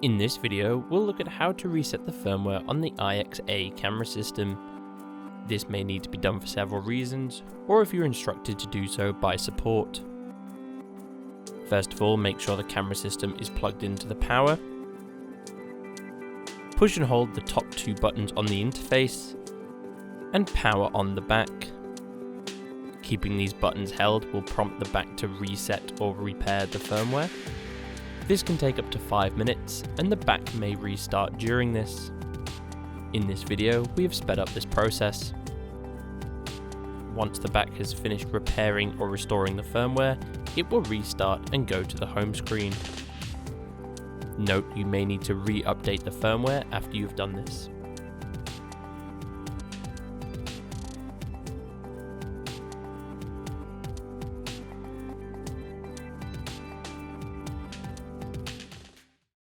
In this video, we'll look at how to reset the firmware on the IXA camera system. This may need to be done for several reasons, or if you're instructed to do so by support. First of all, make sure the camera system is plugged into the power. Push and hold the top two buttons on the interface, and power on the back. Keeping these buttons held will prompt the back to reset or repair the firmware. This can take up to 5 minutes, and the back may restart during this. In this video, we have sped up this process. Once the back has finished repairing or restoring the firmware, it will restart and go to the home screen. Note you may need to re-update the firmware after you've done this.